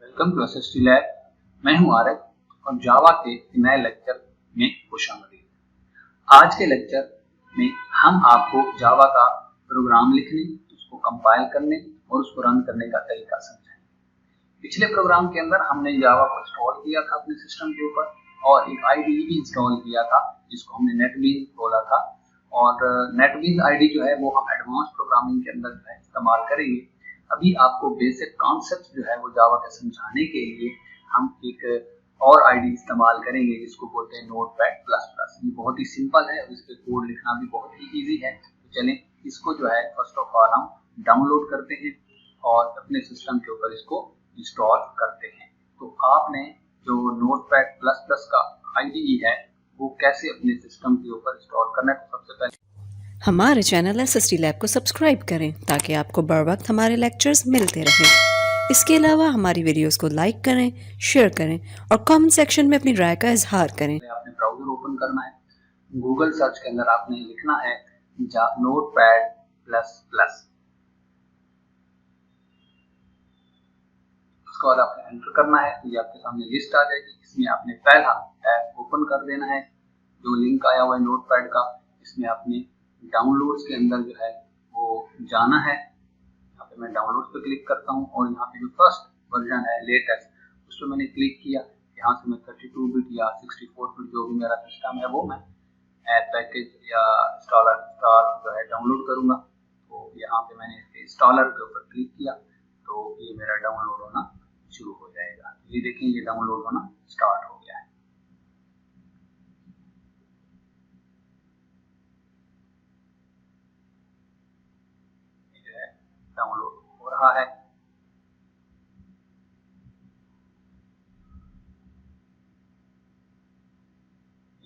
Welcome to SST lab. मैं हूं आरक और जावा के नए लेक्चर में खुशामदीद। आज के लेक्चर में हम आपको जावा का प्रोग्राम लिखने, उसको कंपाइल करने और उसको रन करने का तरीका समझाएंगे। पिछले प्रोग्राम के अंदर हमने जावा को इंस्टॉल किया था अपने सिस्टम के ऊपर और एक आईडीई भी इंस्टॉल किया था जिसको हमने नेटबीन्स बोला था। और नेटबीन्स आईडी जो है वो हम एडवांस प्रोग्रामिंग के अंदर इस्तेमाल करेंगे। अभी आपको बेसिक कॉन्सेप्ट जो है वो जावा के समझाने के लिए हम एक और आईडी इस्तेमाल करेंगे जिसको बोलते हैं नोटपैड प्लस प्लस। ये बहुत ही सिंपल है और इस पे कोड लिखना भी बहुत ही इजी है। तो चलें इसको जो है फर्स्ट ऑफ ऑल हम डाउनलोड करते हैं और अपने सिस्टम के ऊपर इसको इंस्टॉल करते हैं। तो आपने जो नोटपैड प्लस प्लस का आईडी है वो कैसे अपने सिस्टम के ऊपर इंस्टॉल करना है, तो सबसे पहले हमारे चैनल एसएसटी लैब को सब्सक्राइब करें ताकि आपको बर वक्त हमारे लेक्चर्स मिलते रहें। इसके अलावा हमारी वीडियोस को लाइक करें, शेयर करें और कमेंट सेक्शन में अपनी राय का इजहार करें। आपने ब्राउजर ओपन करना है, गूगल सर्च के अंदर आपने लिखना है नोटपैड प्लस प्लस। उसके बाद आपने एंटर करना है तो ये आपके सामने लिस्ट आ जाएगी। इसमें आपने पहला टैब ओपन कर देना है, जो लिंक आया हुआ है नोटपैड का। इसमें आपने डाउनलोड्स के अंदर जो है वो जाना है। यहाँ पे मैं डाउनलोड्स पे क्लिक करता हूँ और यहाँ पे जो फर्स्ट वर्जन है लेटेस्ट उस पर मैंने क्लिक किया। यहाँ से मैं 32 बिट या 64 बिट जो भी मेरा सिस्टम है वो मैं पैकेज या इंस्टॉलर जो है डाउनलोड करूंगा। तो यहाँ पे मैंने इंस्टॉलर के ऊपर क्लिक किया तो ये मेरा डाउनलोड होना शुरू हो जाएगा। ये देखें ये डाउनलोड होना स्टार्ट हो गया है। डाउनलोड हो रहा है।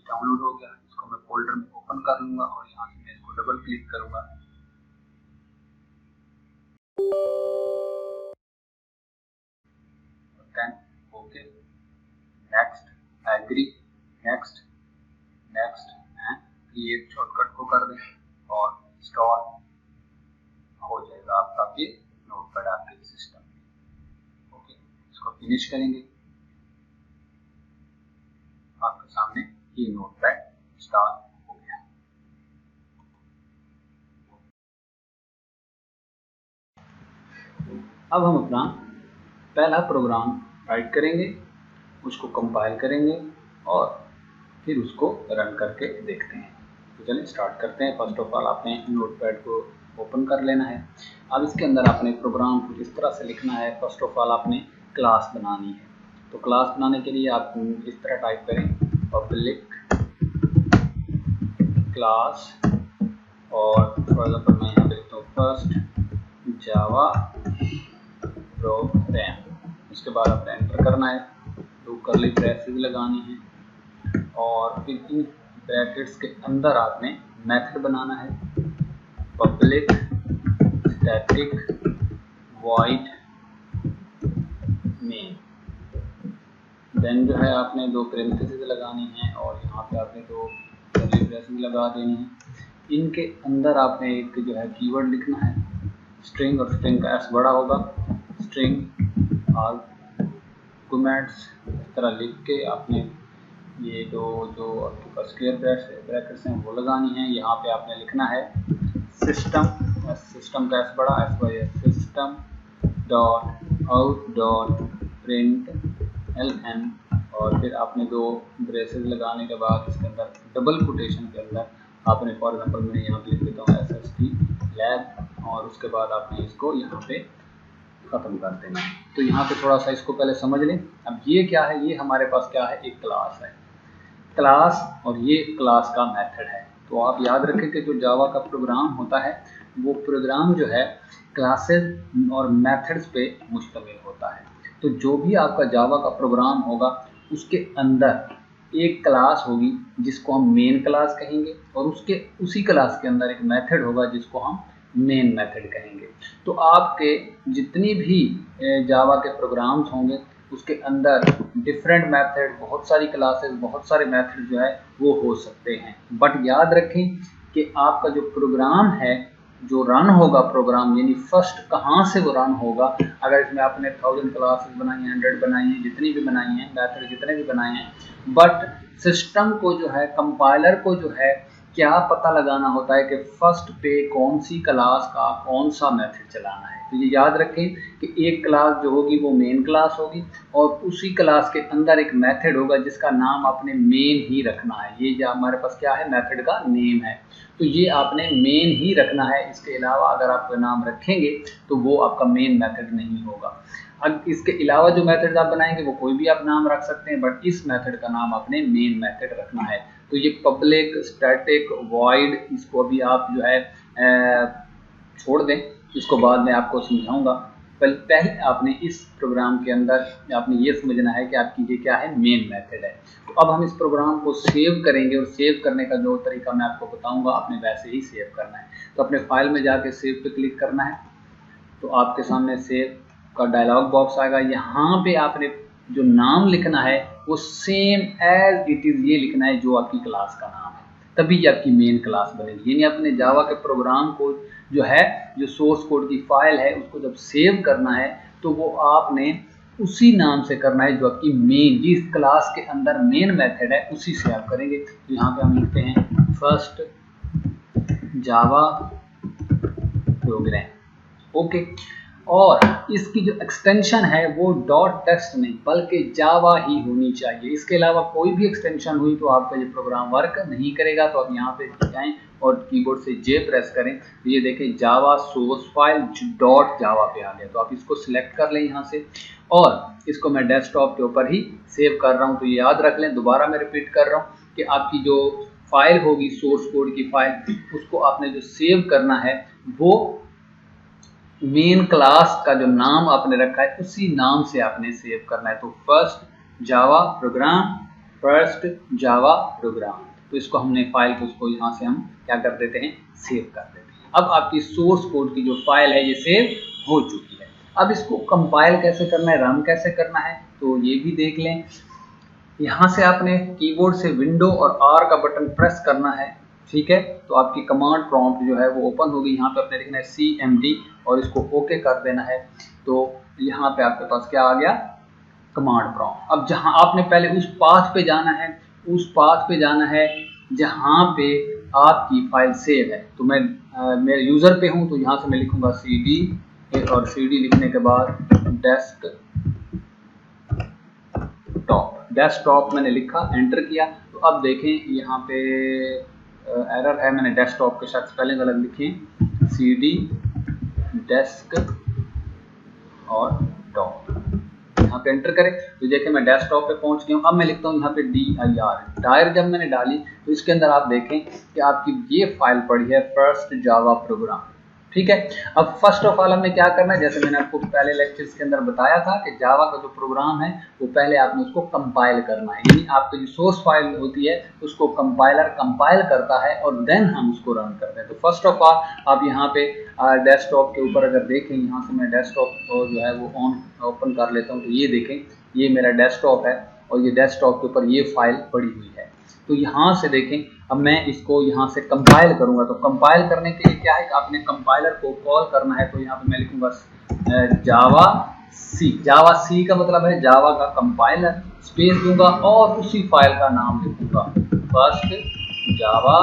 डाउनलोड हो गया, इसको मैं फोल्डर में ओपन कर लूंगा और यहाँ से मैं इसको डबल क्लिक करूंगा। Then okay, next, agree, next, next and create shortcut को कर दें और इंस्टॉल हो जाएगा आपका ये नोटपैड आपके सिस्टम में। ओके, इसको फिनिश करेंगे। आपके सामने ये नोटपैड इंस्टॉल हो गया। अब हम अपना पहला प्रोग्राम राइट करेंगे, उसको कंपाइल करेंगे और फिर उसको रन करके देखते हैं। तो चलिए स्टार्ट करते हैं। फर्स्ट ऑफ ऑल आपने नोटपैड को ओपन कर लेना है। अब इसके अंदर आपने प्रोग्राम कुछ इस तरह से लिखना है। फर्स्ट ऑफ ऑल आपने क्लास बनानी है। तो क्लास बनाने के लिए आप इस तरह टाइप करें, पब्लिक क्लास, और फॉर एग्जाम्पल मैं यहाँ पे लिखता हूँ फर्स्ट जावा प्रोग्राम। उसके बाद आपने एंटर करना है, दो कर्ली ब्रैकेट्स लगानी है और फिर इन ब्रैकेट्स के अंदर आपने मेथड बनाना है, public static void main. Then जो है आपने दो पैरेंथेसिस लगानी है और यहाँ पे आपने दो कर्ली ब्रैकेट्स लगा देनी है। इनके अंदर आपने एक जो है कीवर्ड लिखना है, स्ट्रिंग, और स्ट्रिंग का एस बड़ा होगा, स्ट्रिंग आर्गुमेंट्स इस तरह लिख के आपने ये जो आपके पास स्क्वायर ब्रैकेट्स हैं वो लगानी है। यहाँ पे आपने लिखना है सिस्टम, सिस्टम का एस बड़ा, S Y S, system dot out dot print L N, और फिर आपने दो ब्रेसेस लगाने के बाद इसके अंदर डबल कोटेशन के अंदर आपने फॉर एग्जांपल मैं यहाँ पे लिख देता हूँ एसएसटी लैब और उसके बाद आपने इसको यहाँ पे खत्म कर देना है। तो यहाँ पे थोड़ा सा इसको पहले समझ लें। अब ये क्या है, ये हमारे पास क्या है, एक क्लास है, क्लास, और ये क्लास का मेथड है। तो आप याद रखें कि जो जावा का प्रोग्राम होता है वो प्रोग्राम जो है क्लासेस और मेथड्स पे मुश्तमिल होता है। तो जो भी आपका जावा का प्रोग्राम होगा उसके अंदर एक क्लास होगी जिसको हम मेन क्लास कहेंगे और उसके उसी क्लास के अंदर एक मेथड होगा जिसको हम मेन मेथड कहेंगे। तो आपके जितनी भी जावा के प्रोग्राम्स होंगे उसके अंदर डिफरेंट मेथड, बहुत सारी क्लासेस, बहुत सारे मेथड जो है वो हो सकते हैं। बट याद रखें कि आपका जो प्रोग्राम है जो रन होगा प्रोग्राम, यानी फर्स्ट कहाँ से वो रन होगा, अगर इसमें आपने 1000 क्लासेस बनाई हैं, 100 बनाई हैं, जितनी भी बनाई हैं, मेथड जितने भी बनाए हैं, बट सिस्टम को जो है, कंपाइलर को जो है क्या पता लगाना होता है कि फर्स्ट पे कौन सी क्लास का कौन सा मेथड चलाना है। तो ये याद रखें कि एक क्लास जो होगी वो मेन क्लास होगी और उसी क्लास के अंदर एक मेथड होगा जिसका नाम आपने मेन ही रखना है। ये जो हमारे पास क्या है, मेथड का नेम है, तो ये आपने मेन ही रखना है। इसके अलावा अगर आप नाम रखेंगे तो वो आपका मेन मेथड नहीं होगा। अब इसके अलावा जो मेथड आप बनाएंगे वो कोई भी आप नाम रख सकते हैं, बट इस मेथड का नाम आपने मेन मेथड रखना है। तो ये पब्लिक स्टैटिक वॉइड, इसको अभी आप जो है छोड़ दें, इसको बाद में आपको समझाऊंगा। पहले आपने इस प्रोग्राम के अंदर आपने ये समझना है कि आपकी ये क्या है, मेन मेथड है। तो अब हम इस प्रोग्राम को सेव करेंगे और सेव करने का जो तरीका मैं आपको बताऊंगा, आपने वैसे ही सेव करना है। तो अपने फाइल में जाके सेव पे क्लिक करना है, तो आपके सामने सेव का डायलॉग बॉक्स आएगा। यहाँ पे आपने जो नाम लिखना है वो सेम एज इट इज़ ये लिखना है जो आपकी क्लास का नाम है, तभी आपकी मेन क्लास बनेगी। यानी अपने जावा के प्रोग्राम को जो है, जो सोर्स कोड की फाइल है, उसको जब सेव करना है तो वो आपने उसी नाम से करना है जो आपकी मेन, जिस क्लास के अंदर मेन मेथड है उसी से आप करेंगे। तो यहाँ पे हम लिखते हैं फर्स्ट जावा प्रोग्राम, ओके। और इसकी जो एक्सटेंशन है वो डॉट टेक्स्ट नहीं बल्कि जावा ही होनी चाहिए। इसके अलावा कोई भी एक्सटेंशन हुई तो आपका ये प्रोग्राम वर्क नहीं करेगा। तो आप यहाँ पे जाएं और कीबोर्ड से जे प्रेस करें, तो ये देखें जावा सोर्स फाइल डॉट जावा पे आ गया। तो आप इसको सिलेक्ट कर लें यहाँ से, और इसको मैं डेस्कटॉप के ऊपर ही सेव कर रहा हूँ। तो ये याद रख लें, दोबारा मैं रिपीट कर रहा हूँ कि आपकी जो फाइल होगी सोर्स कोड की फाइल, उसको आपने जो सेव करना है वो मेन क्लास का जो नाम आपने रखा है उसी नाम से आपने सेव करना है। तो first Java programme, first Java programme, तो इसको हमने फाइल को, उसको यहाँ से हम क्या कर देते हैं, सेव कर देते हैं। अब आपकी सोर्स कोड की जो फाइल है ये सेव हो चुकी है। अब इसको कंपाइल कैसे करना है, रन कैसे करना है, तो ये भी देख लें। यहाँ से आपने कीबोर्ड से विंडो और आर का बटन प्रेस करना है, ठीक है। तो आपकी कमांड प्रॉम्प्ट जो है वो ओपन होगी। यहाँ पे आपने लिखना है CMD और इसको ओके कर देना है। तो यहाँ पे आपके पास क्या आ गया, कमांड प्रॉम्प्ट। अब जहाँ आपने पहले उस पाथ पे जाना है, उस पाथ पे जाना है जहाँ पे आपकी फाइल सेव है। तो मैं मेरे यूज़र पे हूँ, तो यहाँ से मैं लिखूँगा CD और CD लिखने के बाद डेस्कटॉप मैंने लिखा, एंटर किया। तो अब देखें यहाँ पे एरर है, मैंने डेस्कटॉप के साथ स्पेलिंग अलग लिखी, CD डेस्क और टॉप, यहाँ पे एंटर करें। तो देखें मैं डेस्कटॉप पे पहुंच गया हूँ। अब मैं लिखता हूँ यहाँ पे DIR जब मैंने डाली तो इसके अंदर आप देखें कि आपकी ये फाइल पड़ी है फर्स्ट जावा प्रोग्राम, ठीक है। अब फर्स्ट ऑफ ऑल हमने क्या करना है, जैसे मैंने आपको पहले लेक्चर्स के अंदर बताया था कि जावा का जो प्रोग्राम है वो पहले आपने उसको कंपाइल करना है। यानी आपकी जो सोर्स फाइल होती है उसको कंपाइलर कंपाइल करता है और देन हम उसको रन करते हैं। तो फर्स्ट ऑफ ऑल आप यहाँ पे डेस्कटॉप के ऊपर अगर देखें, यहाँ से मैं डेस्कटॉप को जो है वो ओपन कर लेता हूँ। तो ये देखें, ये मेरा डेस्कटॉप है और ये डेस्कटॉप के ऊपर ये फाइल पड़ी हुई है। तो यहाँ से देखें, अब मैं इसको यहाँ से कंपाइल करूँगा। तो कंपाइल करने के लिए क्या है, आपने कंपाइलर को कॉल करना है। तो यहाँ पे मैं लिखूँगा जावा सी का मतलब है जावा का कंपाइलर, स्पेस दूंगा और उसी फाइल का नाम लिखूँगा फर्स्ट जावा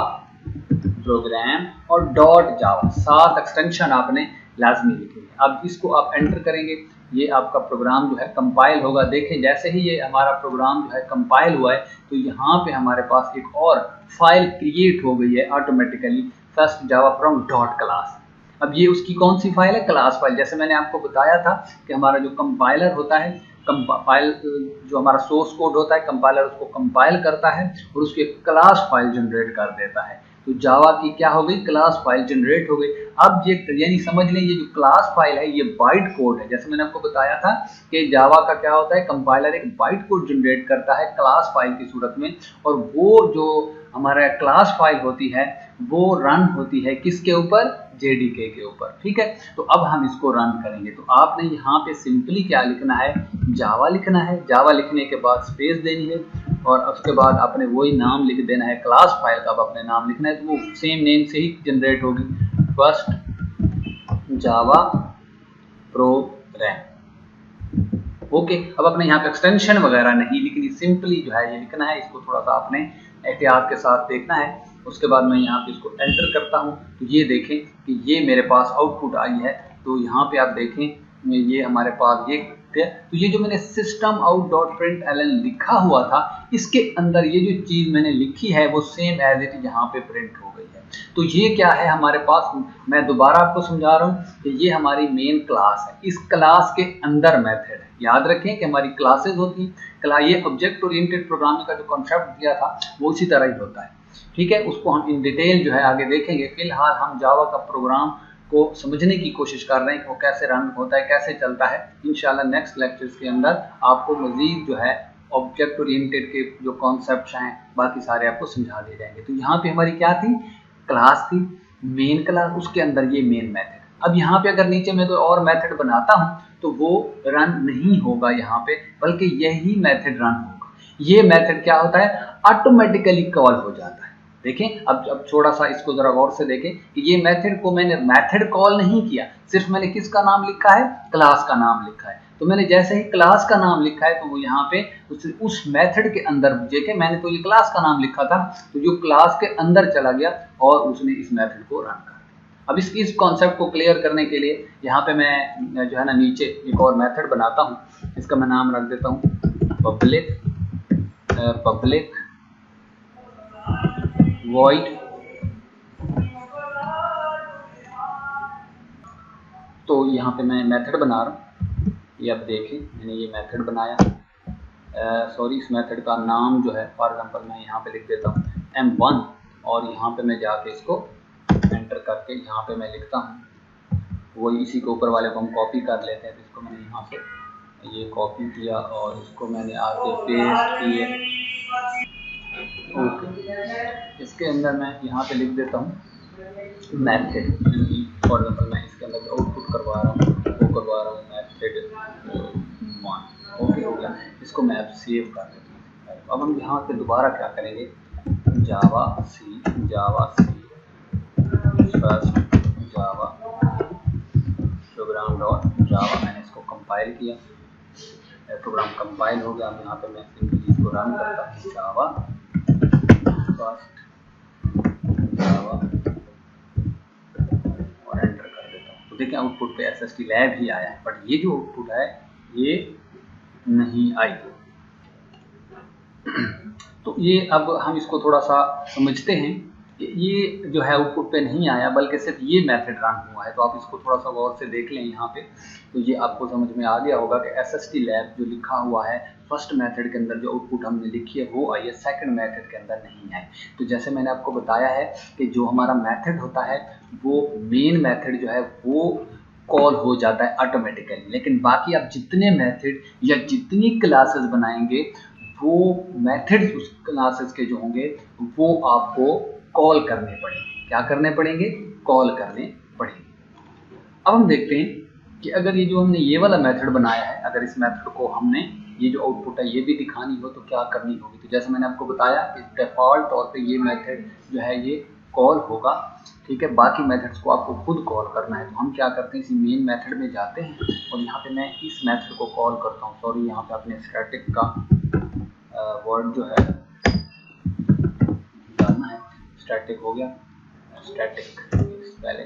प्रोग्राम और डॉट जावा, 7 एक्सटेंशन आपने लाजमी लिखनी है। अब इसको आप एंटर करेंगे, ये आपका प्रोग्राम जो है कंपाइल होगा। देखें जैसे ही ये हमारा प्रोग्राम जो है कंपाइल हुआ है तो यहाँ पे हमारे पास एक और फाइल क्रिएट हो गई है automatically, first Java program dot class. अब ये उसकी कौन सी फाइल है, क्लास फाइल। जैसे मैंने आपको बताया था कि हमारा जो कंपाइलर होता है, कंपाइल जो हमारा सोर्स कोड होता है, कंपाइलर उसको कंपाइल करता है और उसकी क्लास फाइल जनरेट कर देता है। तो जावा की क्या हो गई, क्लास फाइल जनरेट हो गई। अब ये यानी समझ लें, ये जो क्लास फाइल है ये बाइट कोड है। जैसे मैंने आपको बताया था कि जावा का क्या होता है, कंपाइलर एक बाइट कोड जनरेट करता है क्लास फाइल की सूरत में, और वो जो हमारा क्लास फाइल होती है वो रन होती है किसके ऊपर, JDK के ऊपर, ठीक है। तो अब हम इसको रन करेंगे। तो आपने यहाँ पे सिंपली क्या लिखना है, जावा लिखना है। जावा लिखने के बाद स्पेस देनी है और उसके बाद आपने वही नाम लिख देना है क्लास फाइल का। अब अपने नाम लिखना है तो वो सेम नेम से ही जनरेट होगी, फर्स्ट जावा प्रोग्राम। ओके, अब अपने यहाँ पे एक्सटेंशन वगैरह नहीं लिखनी, सिंपली जो है ये लिखना है। इसको थोड़ा सा आपने एहतियात के साथ देखना है। उसके बाद मैं यहाँ पे इसको एंटर करता हूँ तो ये देखें कि ये मेरे पास आउटपुट आई है। तो यहाँ पे आप देखें ये हमारे पास ये तो ये जो मैंने system out dot print L N लिखा हुआ था, इसके अंदर ये जो चीज़ मैंने लिखी है वो सेम एज इट यहाँ पे प्रिंट हो गई है। तो ये क्या है हमारे पास, मैं दोबारा आपको समझा रहा हूँ कि ये हमारी मेन क्लास है। इस क्लास के अंदर मेथड है। याद रखें कि हमारी क्लासेज होती हैं, ये ऑब्जेक्ट ओरिएंटेड प्रोग्रामिंग का जो कॉन्सेप्ट दिया था वो इसी तरह ही होता है। ठीक है, उसको हम इन डिटेल जो है आगे देखेंगे। फिलहाल हम जावा का प्रोग्राम को समझने की कोशिश कर रहे हैं कि वो कैसे रन होता है, कैसे चलता है। इंशाल्लाह नेक्स्ट लेक्चर्स के अंदर आपको मजीद जो है ऑब्जेक्ट ओरिएंटेड के जो कॉन्सेप्ट्स हैं बाकी सारे आपको समझा दिए जाएंगे। तो यहाँ पे हमारी क्या थी, क्लास थी, मेन क्लास, उसके अंदर ये मेन मेथड। अब यहाँ पे अगर नीचे मैं कोई और मेथड बनाता हूँ तो वो रन नहीं होगा यहाँ पे, बल्कि यही मेथड रन होगा। ये मेथड क्या होता है, ऑटोमेटिकली कॉल हो जाता है। देखें अब थोड़ा सा इसको जरा गौर से देखें कि ये मेथड को मैंने मेथड कॉल नहीं किया, सिर्फ मैंने किसका नाम लिखा है, क्लास का नाम लिखा है। तो मैंने जैसे ही क्लास का नाम लिखा है तो वो यहाँ पे उस मेथड के अंदर, देखें मैंने तो ये क्लास का नाम लिखा था तो जो क्लास के अंदर चला गया और उसने इस मेथड को रन कर दिया। अब इस कॉन्सेप्ट को क्लियर करने के लिए यहाँ पे मैं जो है ना नीचे एक और मेथड बनाता हूँ। इसका मैं नाम रख देता हूँ पब्लिक void तो यहाँ पे मैं मेथड बना रहा हूँ। ये आप देखें मैंने ये मेथड बनाया। सॉरी, इस मेथड का नाम जो है फॉर एग्जांपल मैं यहाँ पे लिख देता हूँ M1 और यहाँ पे मैं जाके इसको एंटर करके यहाँ पे मैं लिखता हूँ, वही इसी के ऊपर वाले को हम कॉपी कर लेते हैं। तो इसको मैंने यहाँ से ये कॉपी किया और इसको मैंने आके पेस्ट किया। ओके, इसके अंदर मैं यहाँ पे लिख देता हूँ मेथड। फॉर एग्जांपल मैं इसके अंदर आउटपुट करवा रहा हूँ, वो करवा रहा हूँ मेथड 1। ओके हो गया, इसको मैं अब सेव कर देता हूँ। अब हम यहाँ पे दोबारा क्या करेंगे, javac first Java program dot java. मैंने इसको कंपाइल किया, प्रोग्राम कंपाइल हो गया। अब यहाँ पे मैं सिंपली इसको रन करता हूँ, जावा फर्स्ट जावा और एंटर कर देता हूँ। तो देखिए आउटपुट पे SST लैब ही आया है, बट ये जो आउटपुट है ये नहीं आई। तो ये अब हम इसको थोड़ा सा समझते हैं। ये जो है आउटपुट पे नहीं आया बल्कि सिर्फ ये मेथड रन हुआ है। तो आप इसको थोड़ा सा गौर से देख लें यहाँ पे, तो ये आपको समझ में आ गया होगा कि SST लैब जो लिखा हुआ है फर्स्ट मेथड के अंदर जो आउटपुट हमने लिखी है वो आई है, सेकंड मेथड के अंदर नहीं है। तो जैसे मैंने आपको बताया है कि जो हमारा मेथड होता है वो मेन मेथड जो है वो कॉल हो जाता है ऑटोमेटिकली, लेकिन बाकी आप जितने मेथड या जितनी क्लासेस बनाएंगे वो मेथड्स उस क्लासेस के जो होंगे वो आपको कॉल करने पड़ेंगे। क्या करने पड़ेंगे, कॉल करने पड़ेंगे। अब हम देखते हैं कि अगर ये जो हमने ये वाला मेथड बनाया है, अगर इस मेथड को हमने ये जो आउटपुट है ये भी दिखानी हो तो क्या करनी होगी। तो जैसे मैंने आपको बताया कि डिफ़ॉल्ट तौर पे ये मेथड जो है ये कॉल होगा, ठीक है। बाकी मेथड्स को आपको खुद कॉल करना है। तो हम क्या करते हैं, इसी मेन मेथड में जाते हैं और यहाँ पे मैं इस मेथड को कॉल करता हूँ। सॉरी, यहाँ पे अपने स्टैटिक का वर्ड जो है डालना है, स्टैटिक हो गया, स्टैटिक पहले।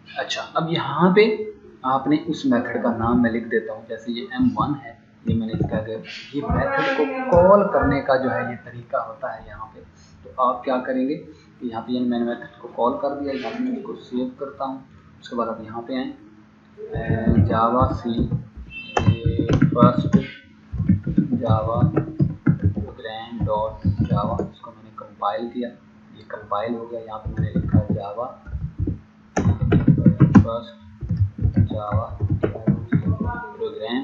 अच्छा, अब यहाँ पे आपने उस मेथड का नाम मैं लिख देता हूँ। जैसे ये M1 है, ये मैंने इसका ये मेथड को कॉल करने का जो है ये तरीका होता है यहाँ पे। तो आप क्या करेंगे, यहाँ पे मैंने मेथड को कॉल कर दिया, यहाँ पे मैं इसको सेव करता हूँ। उसके बाद आप यहाँ पे आए, javac first Java program dot java, इसको मैंने कंपाइल किया, ये कंपाइल हो गया। यहाँ पे मैंने लिखा जावा फर्स्ट जावा प्रोग्राम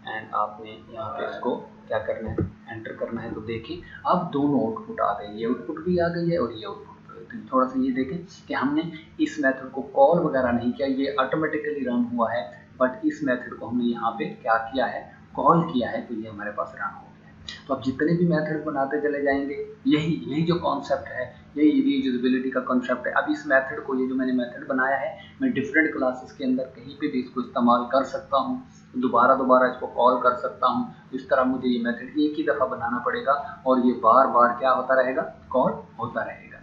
एंड आपने यहाँ पे इसको क्या करना है, एंटर करना है। तो देखिए अब दोनों आउटपुट आ गए, ये आउटपुट भी आ गई है और ये आउटपुट। तो थोड़ा सा ये देखें कि हमने इस मेथड को कॉल वगैरह नहीं किया, ये ऑटोमेटिकली रन हुआ है। बट इस मेथड को हमने यहाँ पे क्या किया है, कॉल किया है, तो ये हमारे पास रन हो गया है। तो आप जितने भी मेथड बनाते चले जाएंगे, यही जो कॉन्सेप्ट है, यही रीयूजेबिलिटी का कॉन्सेप्ट है। अब इस मेथड को, ये जो मैंने मेथड बनाया है, मैं डिफरेंट क्लासेस के अंदर कहीं पे भी इसको इस्तेमाल कर सकता हूँ, दोबारा इसको कॉल कर सकता हूँ। इस तरह मुझे ये मेथड एक ही दफ़ा बनाना पड़ेगा और ये बार बार क्या होता रहेगा, कॉल होता रहेगा।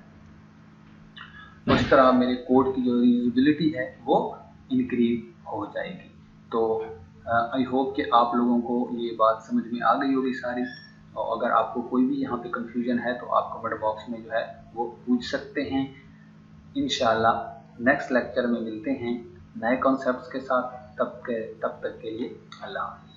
इस तरह मेरे कोड की जो रीयूजेबिलिटी है वो इंक्रीज हो जाएगी। तो आई होप कि आप लोगों को ये बात समझ में आ गई होगी सारी, और अगर आपको कोई भी यहाँ पे कंफ्यूजन है तो आप कमेंट बॉक्स में जो है वो पूछ सकते हैं। इंशाल्लाह नेक्स्ट लेक्चर में मिलते हैं नए कॉन्सेप्ट्स के साथ। तब तक के लिए अल्लाह हाफ़िज़।